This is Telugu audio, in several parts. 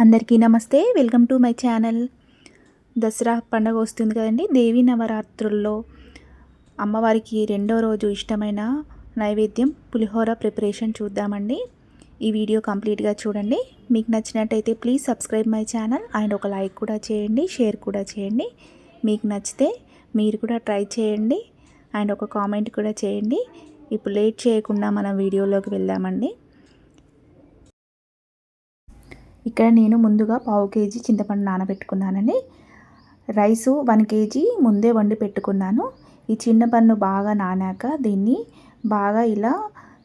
అందరికీ నమస్తే. Welcome to my channel. Dasara పండుగ వస్తుంది కదండి. దేవీ నవరాత్రుల్లో అమ్మవారికి రెండో రోజు ఇష్టమైన నైవేద్యం పులిహోర ప్రిపరేషన్ చూద్దామండి. ఈ వీడియో కంప్లీట్గా చూడండి. మీకు నచ్చినట్టయితే please subscribe my channel and ఒక లైక్ కూడా చేయండి, షేర్ కూడా చేయండి. మీకు నచ్చితే మీరు కూడా ట్రై చేయండి అండ్ ఒక కామెంట్ కూడా చేయండి. ఇప్పుడు లేట్ చేయకుండా మనం వీడియోలోకి వెళ్దామండి. ఇక్కడ నేను ముందుగా పావు కేజీ చింతపండు నానబెట్టుకున్నానండి. రైసు 1 కేజీ ముందే వండి పెట్టుకున్నాను. ఈ చింతపండు బాగా నానాక దీన్ని బాగా ఇలా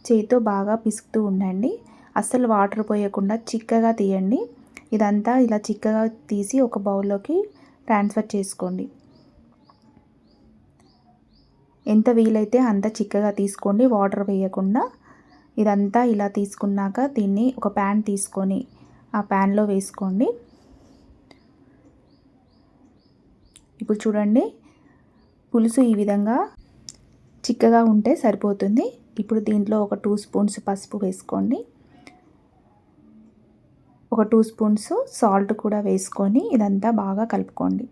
చేతితో బాగా పిసుకుతూ ఉండండి. అస్సలు వాటర్ పోయకుండా చిక్కగా తీయండి. ఇదంతా ఇలా చిక్కగా తీసి ఒక బౌల్లోకి ట్రాన్స్ఫర్ చేసుకోండి. ఎంత వీలైతే అంత చిక్కగా తీసుకోండి, వాటర్ వేయకుండా. ఇదంతా ఇలా తీసుకున్నాక దీన్ని ఒక ప్యాన్ తీసుకొని ఆ ప్యాన్లో వేసుకోండి. ఇప్పుడు చూడండి, పులుసు ఈ విధంగా చిక్కగా ఉంటే సరిపోతుంది. ఇప్పుడు దీంట్లో ఒక 2 స్పూన్స్ పసుపు వేసుకోండి. ఒక 2 స్పూన్స్ సాల్ట్ కూడా వేసుకొని ఇదంతా బాగా కలుపుకోండి.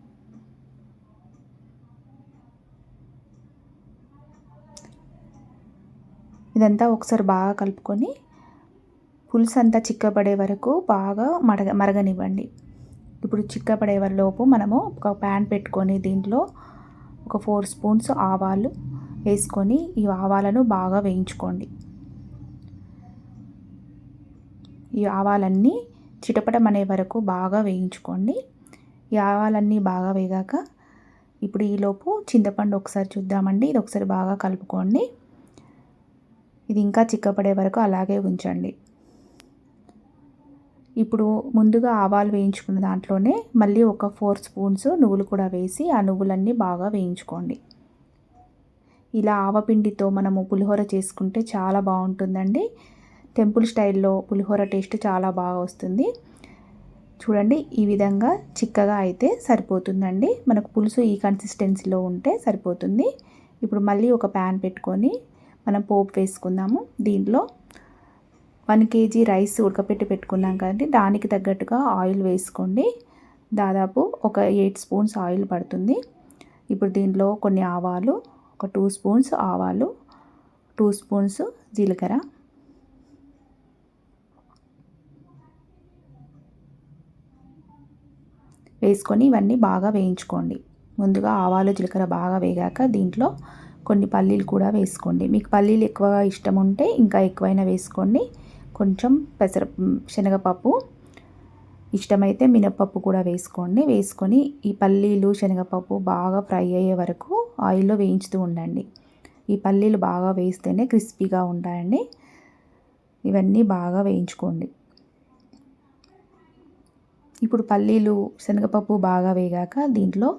ఇదంతా ఒకసారి బాగా కలుపుకొని పులుసు అంతా చిక్కబడే వరకు బాగా మరగనివ్వండి. ఇప్పుడు చిక్కబడే లోపు మనము ఒక ప్యాన్ పెట్టుకొని దీంట్లో ఒక 4 స్పూన్స్ ఆవాలు వేసుకొని ఈ ఆవాలను బాగా వేయించుకోండి. ఈ ఆవాలన్నీ చిటపటమనే వరకు బాగా వేయించుకోండి. ఈ ఆవాలన్నీ బాగా వేగాక ఇప్పుడు ఈలోపు చింతపండు ఒకసారి చూద్దామండి. ఇది ఒకసారి బాగా కలుపుకోండి. ఇది ఇంకా చిక్కపడే వరకు అలాగే ఉంచండి. ఇప్పుడు ముందుగా ఆవాలు వేయించుకున్న దాంట్లోనే మళ్ళీ ఒక 4 స్పూన్స్ నువ్వులు కూడా వేసి ఆ నువ్వులన్నీ బాగా వేయించుకోండి. ఇలా ఆవపిండితో మనము పులిహోర చేసుకుంటే చాలా బాగుంటుందండి. టెంపుల్ స్టైల్లో పులిహోర టేస్ట్ చాలా బాగా వస్తుంది. చూడండి, ఈ విధంగా చిక్కగా అయితే సరిపోతుందండి. మనకు పులుసు ఈ కన్సిస్టెన్సీలో ఉంటే సరిపోతుంది. ఇప్పుడు మళ్ళీ ఒక ప్యాన్ పెట్టుకొని మనం పోపు వేసుకుందాము. దీంట్లో 1 కేజీ రైస్ ఉడకపెట్టి పెట్టుకున్నాం కదండి, దానికి తగ్గట్టుగా ఆయిల్ వేసుకోండి. దాదాపు ఒక 8 స్పూన్స్ ఆయిల్ పడుతుంది. ఇప్పుడు దీంట్లో కొన్ని ఆవాలు, ఒక 2 స్పూన్స్ ఆవాలు, 2 స్పూన్స్ జీలకర్ర, వేసుకొని ఇవన్నీ బాగా వేయించుకోండి. ముందుగా ఆవాలు జీలకర్ర బాగా వేగాక దీంట్లో కొన్ని పల్లీలు కూడా వేసుకోండి. మీకు పల్లీలు ఎక్కువగా ఇష్టం ఉంటే ఇంకా ఎక్కువైనా వేసుకోండి. కొంచెం శనగపప్పు, ఇష్టమైతే మినపప్పు కూడా వేసుకోండి. వేసుకొని ఈ పల్లీలు శనగపప్పు బాగా ఫ్రై అయ్యే వరకు ఆయిల్లో వేయించుతూ ఉండండి. ఈ పల్లీలు బాగా వేస్తేనే క్రిస్పీగా ఉంటాయండి. ఇవన్నీ బాగా వేయించుకోండి. ఇప్పుడు పల్లీలు శనగపప్పు బాగా వేగాక దీంట్లో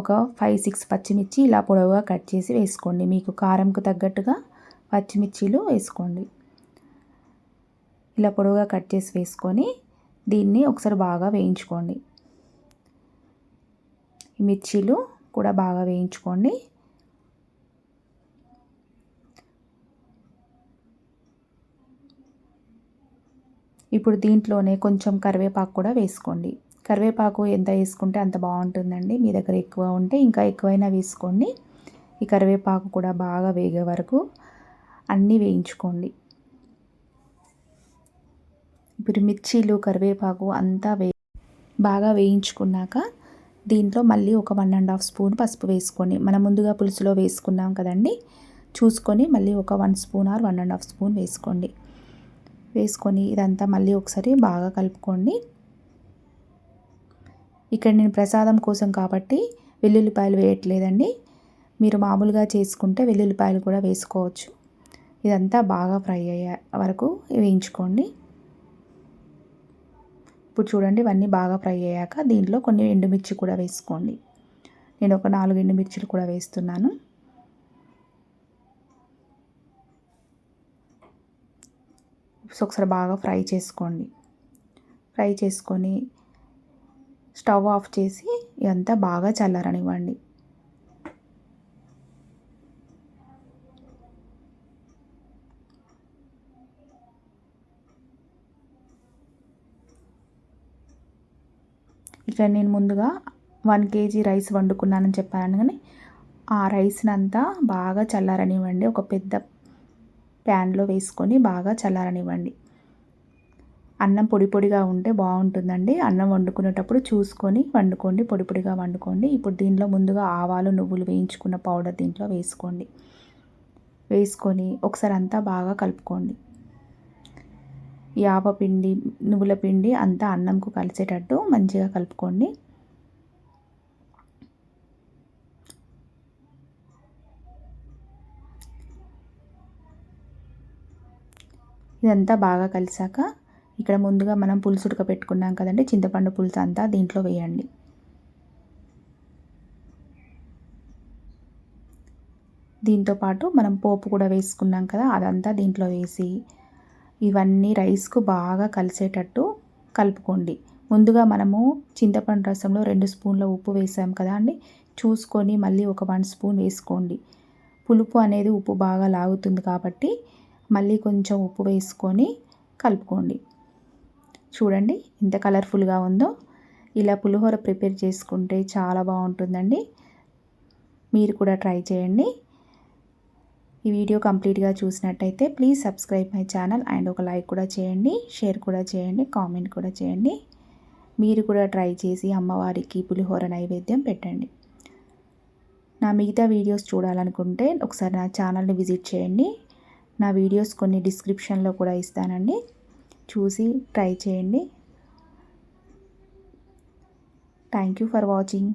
ఒక 5-6 పచ్చిమిర్చి ఇలా పొడవుగా కట్ చేసి వేసుకోండి. మీకు కారంకు తగ్గట్టుగా పచ్చిమిర్చీలు వేసుకోండి. ఇలా పొడవుగా కట్ చేసి వేసుకొని దీన్ని ఒకసారి బాగా వేయించుకోండి. ఈ మిర్చీలు కూడా బాగా వేయించుకోండి. ఇప్పుడు దీంట్లోనే కొంచెం కరివేపాకు కూడా వేసుకోండి. కరివేపాకు ఎంత వేసుకుంటే అంత బాగుంటుందండి. మీ దగ్గర ఎక్కువ ఉంటే ఇంకా ఎక్కువైనా వేసుకోండి. ఈ కరివేపాకు కూడా బాగా వేగే వరకు అన్నీ వేయించుకోండి. ఇప్పుడు మిర్చీలు కరివేపాకు అంతా బాగా వేయించుకున్నాక దీంట్లో మళ్ళీ ఒక 1.5 స్పూన్ పసుపు వేసుకొని, మనం ముందుగా పులుసులో వేసుకున్నాం కదండి, చూసుకొని మళ్ళీ ఒక 1 స్పూన్ ఆర్ 1.5 స్పూన్ వేసుకోండి. వేసుకొని ఇదంతా మళ్ళీ ఒకసారి బాగా కలుపుకోండి. ఇక్కడ నేను ప్రసాదం కోసం కాబట్టి వెల్లుల్లిపాయలు వేయట్లేదండి. మీరు మామూలుగా చేసుకుంటే వెల్లుల్లిపాయలు కూడా వేసుకోవచ్చు. ఇదంతా బాగా ఫ్రై అయ్యే వరకు వేయించుకోండి. ఇప్పుడు చూడండి, ఇవన్నీ బాగా ఫ్రై అయ్యాక దీంట్లో కొన్ని ఎండుమిర్చి కూడా వేసుకోండి. నేను ఒక 4 ఎండుమిర్చిలు కూడా వేస్తున్నాను. ఒకసారి బాగా ఫ్రై చేసుకోండి. ఫ్రై చేసుకొని స్టవ్ ఆఫ్ చేసి ఇదంతా బాగా చల్లారనివ్వండి. ఇక్కడ నేను ముందుగా 1 కేజీ రైస్ వండుకున్నానని చెప్పాను కానీ ఆ రైస్ని అంతా బాగా చల్లారనివ్వండి. ఒక పెద్ద ప్యాన్లో వేసుకొని బాగా చల్లారనివ్వండి. అన్నం పొడి పొడిగా ఉంటే బాగుంటుందండి. అన్నం వండుకునేటప్పుడు చూసుకొని వండుకోండి, పొడి పొడిగా వండుకోండి. ఇప్పుడు దీనిలో ముందుగా ఆవాలు నువ్వులు వేయించుకున్న పౌడర్ దీంట్లో వేసుకోండి. వేసుకొని ఒకసారి అంతా బాగా కలుపుకోండి. ఈ ఆవపిండి నువ్వుల పిండి అంతా అన్నంకు కలిసేటట్టు మంచిగా కలుపుకోండి. ఇదంతా బాగా కలిసాక ఇక్కడ ముందుగా మనం పులుసు ఉడకపెట్టుకున్నాం కదండి, చింతపండు పులుసు అంతా దీంట్లో వేయండి. దీంతోపాటు మనం పోపు కూడా వేసుకున్నాం కదా, అదంతా దీంట్లో వేసి ఇవన్నీ రైస్కు బాగా కలిసేటట్టు కలుపుకోండి. ముందుగా మనము చింతపండు రసంలో 2 స్పూన్ల ఉప్పు వేసాం కదా అండి, చూసుకొని మళ్ళీ ఒక 1 స్పూన్ వేసుకోండి. పులుపు అనేది ఉప్పు బాగా లాగుతుంది కాబట్టి మళ్ళీ కొంచెం ఉప్పు వేసుకొని కలుపుకోండి. చూడండి ఎంత కలర్ఫుల్గా ఉందో. ఇలా పులిహోర ప్రిపేర్ చేసుకుంటే చాలా బాగుంటుందండి. మీరు కూడా ట్రై చేయండి. ఈ వీడియో కంప్లీట్గా చూసినట్టయితే please subscribe my channel and ఒక లైక్ కూడా చేయండి, షేర్ కూడా చేయండి, కామెంట్ కూడా చేయండి. మీరు కూడా ట్రై చేసి అమ్మవారికి పులిహోర నైవేద్యం పెట్టండి. నా మిగతా వీడియోస్ చూడాలనుకుంటే ఒకసారి నా ఛానల్ని విజిట్ చేయండి. నా వీడియోస్ కొన్ని డిస్క్రిప్షన్లో కూడా ఇస్తానండి, చూసి ట్రై చేయండి. Thank you for watching.